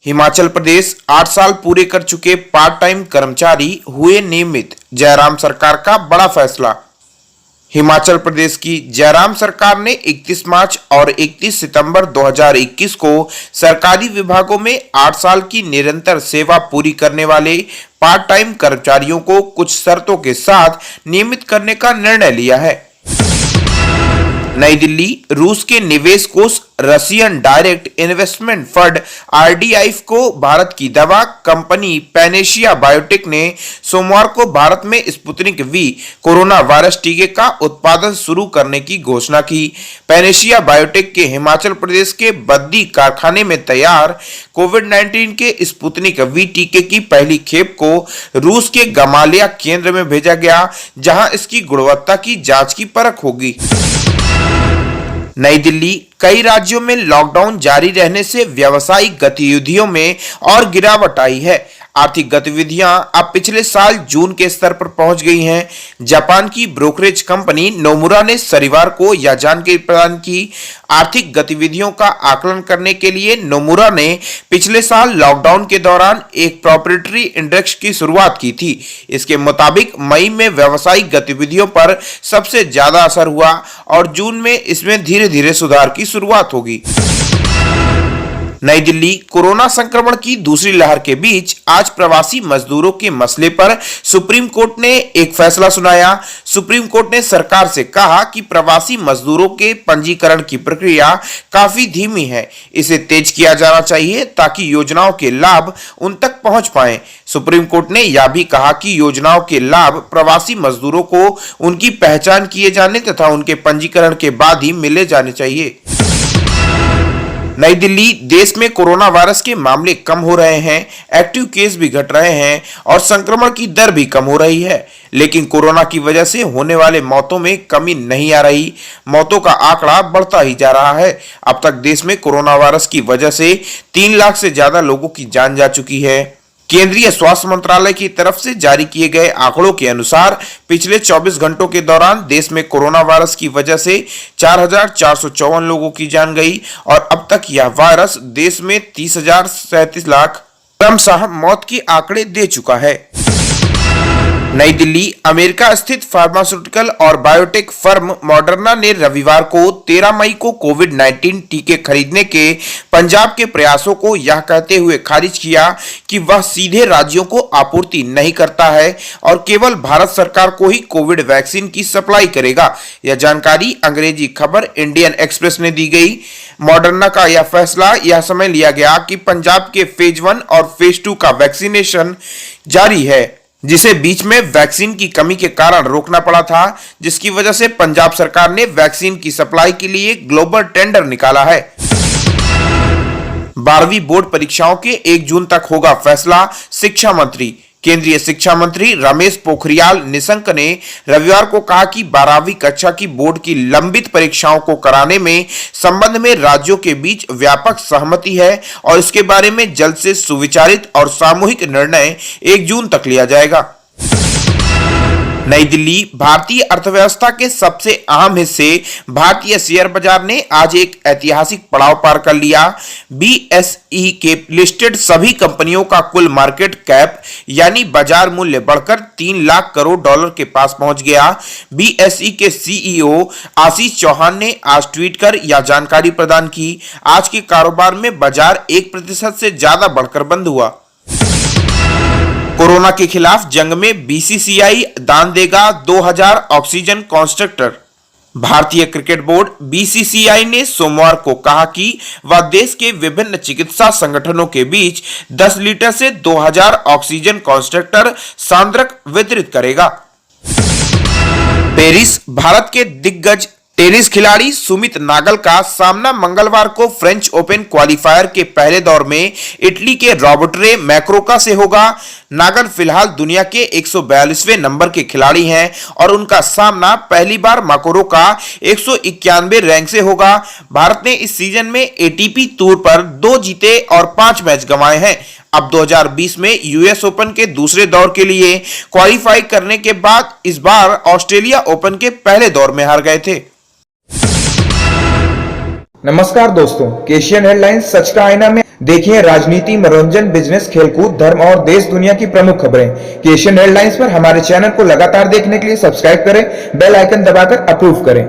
हिमाचल प्रदेश 8 साल पूरे कर चुके पार्ट टाइम कर्मचारी हुए नियमित, जयराम सरकार का बड़ा फैसला। हिमाचल प्रदेश की जयराम सरकार ने 31 मार्च और 31 सितंबर 2021 को सरकारी विभागों में 8 साल की निरंतर सेवा पूरी करने वाले पार्ट टाइम कर्मचारियों को कुछ शर्तों के साथ नियमित करने का निर्णय लिया है। नई दिल्ली, रूस के निवेश कोष Russian direct investment fund RDIF को भारत की दवा कंपनी पैनेशिया बायोटेक ने सोमवार को भारत में स्पुतनिक वी कोरोना वायरस टीके का उत्पादन शुरू करने की घोषणा की। पैनेशिया बायोटेक के हिमाचल प्रदेश के बद्दी कारखाने में तैयार कोविड-19 के स्पुतनिक वी टीके की पहली खेप को रूस के गमालिया केंद्र में भेजा गया, जहां इसकी गुणवत्ता की जांच की परख होगी। नई दिल्ली, कई राज्यों में लॉकडाउन जारी रहने से व्यावसायिक गतिविधियों में और गिरावट आई है। आर्थिक गतिविधियां अब पिछले साल जून के स्तर पर पहुंच गई हैं। जापान की ब्रोकरेज कंपनी नोमुरा ने शनिवार को यह जानकारी प्रदान की। आर्थिक गतिविधियों का आकलन करने के लिए नोमुरा ने पिछले साल लॉकडाउन के दौरान एक प्रोप्राइटरी इंडेक्स की शुरुआत की थी। इसके मुताबिक मई में व्यावसायिक गतिविधियों पर सबसे ज्यादा असर हुआ और जून में इसमें धीरे धीरे सुधार की शुरुआत होगी। नई दिल्ली, कोरोना संक्रमण की दूसरी लहर के बीच आज प्रवासी मजदूरों के मसले पर सुप्रीम कोर्ट ने एक फैसला सुनाया। सुप्रीम कोर्ट ने सरकार से कहा कि प्रवासी मजदूरों के पंजीकरण की प्रक्रिया काफी धीमी है, इसे तेज किया जाना चाहिए ताकि योजनाओं के लाभ उन तक पहुंच पाएं। सुप्रीम कोर्ट ने यह भी कहा कि योजनाओं के लाभ प्रवासी मजदूरों को उनकी पहचान किए जाने तथा उनके पंजीकरण के बाद ही मिले जाने चाहिए। नई दिल्ली, देश में कोरोना वायरस के मामले कम हो रहे हैं, एक्टिव केस भी घट रहे हैं और संक्रमण की दर भी कम हो रही है, लेकिन कोरोना की वजह से होने वाले मौतों में कमी नहीं आ रही। मौतों का आंकड़ा बढ़ता ही जा रहा है। अब तक देश में कोरोना वायरस की वजह से 3 लाख से ज्यादा लोगों की जान जा चुकी है। केंद्रीय स्वास्थ्य मंत्रालय की तरफ से जारी किए गए आंकड़ों के अनुसार पिछले 24 घंटों के दौरान देश में कोरोना वायरस की वजह से 4,454 लोगों की जान गई और अब तक यह वायरस देश में 30,37 लाख क्रमशः मौत के आंकड़े दे चुका है। नई दिल्ली, अमेरिका स्थित फार्मास्यूटिकल और बायोटेक फर्म मॉडर्ना ने रविवार को 13 मई को कोविड-19 टीके खरीदने के पंजाब के प्रयासों को यह कहते हुए खारिज किया कि वह सीधे राज्यों को आपूर्ति नहीं करता है और केवल भारत सरकार को ही कोविड वैक्सीन की सप्लाई करेगा। यह जानकारी अंग्रेजी खबर इंडियन एक्सप्रेस ने दी गई। मॉडर्ना का यह फैसला यह समय लिया गया कि पंजाब के फेज 1 और फेज 2 का वैक्सीनेशन जारी है, जिसे बीच में वैक्सीन की कमी के कारण रोकना पड़ा था, जिसकी वजह से पंजाब सरकार ने वैक्सीन की सप्लाई के लिए ग्लोबल टेंडर निकाला है। 12वीं बोर्ड परीक्षाओं के 1 जून तक होगा फैसला, शिक्षा मंत्री। केंद्रीय शिक्षा मंत्री रमेश पोखरियाल निशंक ने रविवार को कहा कि 12वीं कक्षा की बोर्ड की लंबित परीक्षाओं को कराने में संबंध में राज्यों के बीच व्यापक सहमति है और इसके बारे में जल्द से सुविचारित और सामूहिक निर्णय 1 जून तक लिया जाएगा। नई दिल्ली, भारतीय अर्थव्यवस्था के सबसे अहम हिस्से भारतीय शेयर बाजार ने आज एक ऐतिहासिक पड़ाव पार कर लिया। बीएसई के लिस्टेड सभी कंपनियों का कुल मार्केट कैप यानी बाजार मूल्य बढ़कर 3 लाख करोड़ डॉलर के पास पहुंच गया। बीएसई के सीईओ आशीष चौहान ने आज ट्वीट कर यह जानकारी प्रदान की। आज के कारोबार में बाजार 1% से ज्यादा बढ़कर बंद हुआ। कोरोना के खिलाफ जंग में बीसीसीआई दान देगा 2000 ऑक्सीजन कॉन्संट्रेटर। भारतीय क्रिकेट बोर्ड बीसीसीआई ने सोमवार को कहा कि वह देश के विभिन्न चिकित्सा संगठनों के बीच 10 लीटर से 2000 ऑक्सीजन कॉन्संट्रेटर सांद्रक वितरित करेगा। पेरिस, भारत के दिग्गज टेनिस खिलाड़ी सुमित नागल का सामना मंगलवार को फ्रेंच ओपन क्वालिफायर के पहले दौर में इटली के रॉबर्टे मैक्रोका से होगा। नागल फिलहाल दुनिया के 142वें नंबर के खिलाड़ी हैं और उनका सामना पहली बार मैक्रोका 191 रैंक से होगा। भारत ने इस सीजन में एटीपी टूर पर 2 जीते और 5 मैच गंवाए हैं। अब 2020 में यूएस ओपन के दूसरे दौर के लिए क्वालिफाई करने के बाद इस बार ऑस्ट्रेलिया ओपन के पहले दौर में हार गए थे। नमस्कार दोस्तों, केशियन हेडलाइंस सच का आईना में देखिए राजनीति, मनोरंजन, बिजनेस, खेलकूद, धर्म और देश दुनिया की प्रमुख खबरें। केशियन हेडलाइंस पर हमारे चैनल को लगातार देखने के लिए सब्सक्राइब करें, बेल आइकन दबाकर अप्रूव करें।